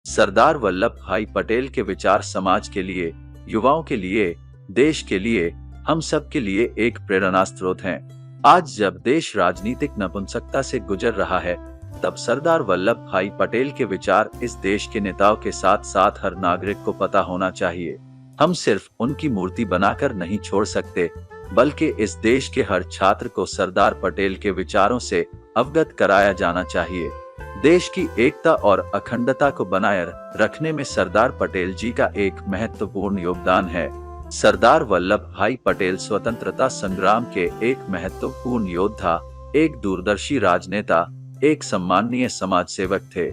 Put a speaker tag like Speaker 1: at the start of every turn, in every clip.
Speaker 1: सरदार वल्लभ भाई पटेल के विचार समाज के लिए, युवाओं के लिए, देश के लिए, हम सब के लिए एक प्रेरणा स्रोत हैं। आज जब देश राजनीतिक नपुंसकता से गुजर रहा है, तब सरदार वल्लभ भाई पटेल के विचार इस देश के नेताओं के साथ साथ हर नागरिक को पता होना चाहिए। हम सिर्फ उनकी मूर्ति बनाकर नहीं छोड़ सकते, बल्कि इस देश के हर छात्र को सरदार पटेल के विचारों से अवगत कराया जाना चाहिए। देश की एकता और अखंडता को बनाए रखने में सरदार पटेल जी का एक महत्वपूर्ण योगदान है। सरदार वल्लभ भाई पटेल स्वतंत्रता संग्राम के एक महत्वपूर्ण योद्धा, एक दूरदर्शी राजनेता, एक सम्माननीय समाज सेवक थे,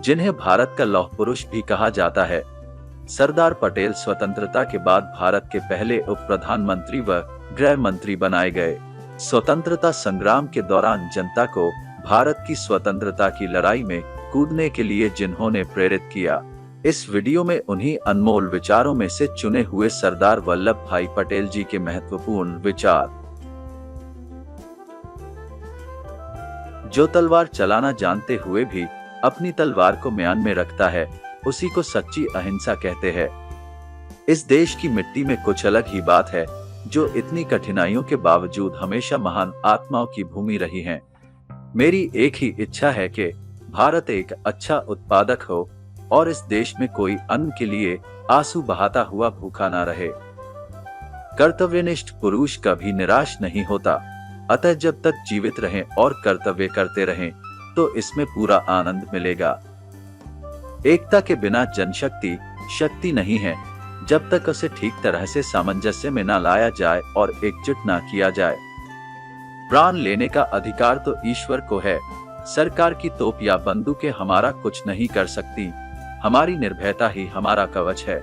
Speaker 1: जिन्हें भारत का लौह पुरुष भी कहा जाता है। सरदार पटेल स्वतंत्रता के बाद भारत के पहले उप प्रधानमंत्री व गृह मंत्री बनाए गए। स्वतंत्रता संग्राम के दौरान जनता को भारत की स्वतंत्रता की लड़ाई में कूदने के लिए जिन्होंने प्रेरित किया, इस वीडियो में उन्हीं अनमोल विचारों में से चुने हुए सरदार वल्लभ भाई पटेल जी के महत्वपूर्ण विचार। जो तलवार चलाना जानते हुए भी अपनी तलवार को म्यान में रखता है, उसी को सच्ची अहिंसा कहते हैं। इस देश की मिट्टी में कुछ अलग ही बात है, जो इतनी कठिनाइयों के बावजूद हमेशा महान आत्माओं की भूमि रही है। मेरी एक ही इच्छा है कि भारत एक अच्छा उत्पादक हो और इस देश में कोई अन्न के लिए आंसू बहाता हुआ भूखा ना रहे। कर्तव्यनिष्ठ पुरुष कभी निराश नहीं होता, अतः जब तक जीवित रहें और कर्तव्य करते रहें, तो इसमें पूरा आनंद मिलेगा। एकता के बिना जनशक्ति शक्ति नहीं है, जब तक उसे ठीक तरह से सामंजस्य में न लाया जाए और एकजुट न किया जाए। प्राण लेने का अधिकार तो ईश्वर को है। सरकार की तोप या बंदूकें हमारा कुछ नहीं कर सकती, हमारी निर्भयता ही हमारा कवच है।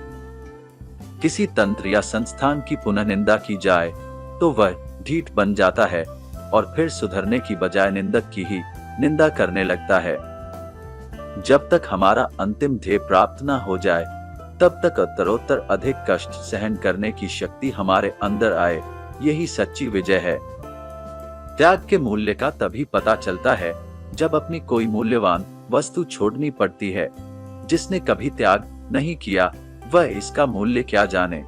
Speaker 1: किसी तंत्र या संस्थान की पुनः निंदा की जाए तो वह ढीठ बन जाता है और फिर सुधरने की बजाय निंदक की ही निंदा करने लगता है। जब तक हमारा अंतिम ध्येय प्राप्त न हो जाए, तब तक उत्तरोत्तर अधिक कष्ट सहन करने की शक्ति हमारे अंदर आए, यही सच्ची विजय है। त्याग के मूल्य का तभी पता चलता है जब अपनी कोई मूल्यवान वस्तु छोड़नी पड़ती है। जिसने कभी त्याग नहीं किया, वह इसका मूल्य क्या जाने।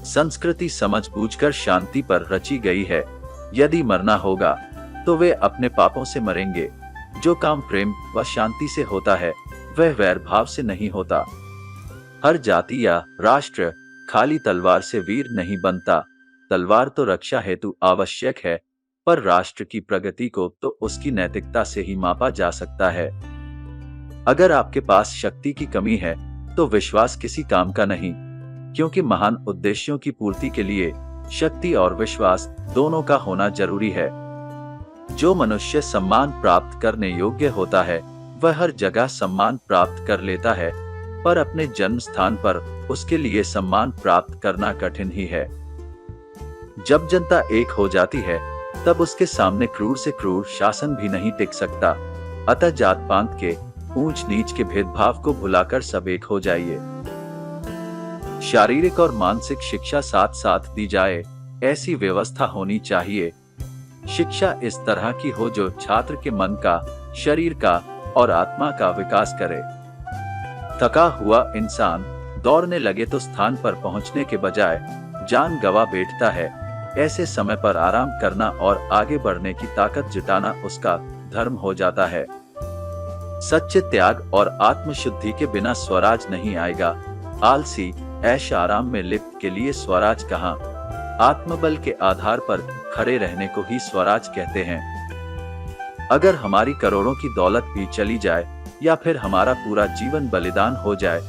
Speaker 1: संस्कृति समझ बूझकर शांति पर रची गई है। यदि मरना होगा तो वे अपने पापों से मरेंगे। जो काम प्रेम व शांति से होता है, वह वैर भाव से नहीं होता। हर जाति या राष्ट्र खाली तलवार से वीर नहीं बनता। तलवार तो रक्षा हेतु आवश्यक है, पर राष्ट्र की प्रगति को तो उसकी नैतिकता से ही मापा जा सकता है। अगर आपके पास शक्ति की कमी है, तो विश्वास किसी काम का नहीं, क्योंकि महान उद्देश्यों की पूर्ति के लिए शक्ति और विश्वास दोनों का होना जरूरी है। जो मनुष्य सम्मान प्राप्त करने योग्य होता है, वह हर जगह सम्मान प्राप्त कर लेता है, पर अपने जन्म स्थान पर उसके लिए सम्मान प्राप्त करना कठिन ही है। जब जनता एक हो जाती है, तब उसके सामने क्रूर से क्रूर शासन भी नहीं टिक सकता। अतः जात पात के ऊंच नीच के भेदभाव को भुलाकर सब एक हो जाइए। शारीरिक और मानसिक शिक्षा साथ साथ दी जाए, ऐसी व्यवस्था होनी चाहिए। शिक्षा इस तरह की हो जो छात्र के मन का, शरीर का और आत्मा का विकास करे। थका हुआ इंसान दौड़ने लगे तो स्थान पर पहुंचने के बजाय जान गंवा बैठता है। ऐसे समय पर आराम करना और आगे बढ़ने की ताकत जुटाना उसका धर्म हो जाता है। सच्चे त्याग और आत्मशुद्धि के बिना स्वराज नहीं आएगा। आलसी ऐश आराम में लिप्त के लिए स्वराज कहाँ। आत्मबल के आधार पर खड़े रहने को ही स्वराज कहते हैं। अगर हमारी करोड़ों की दौलत भी चली जाए या फिर हमारा पूरा जीवन बलिदान हो जाए,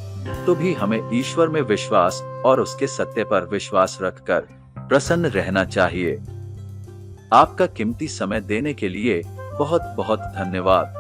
Speaker 1: तो भी हमें ईश्वर में विश्वास और उसके सत्य पर विश्वास रखकर प्रसन्न रहना चाहिए। आपका कीमती समय देने के लिए बहुत बहुत धन्यवाद।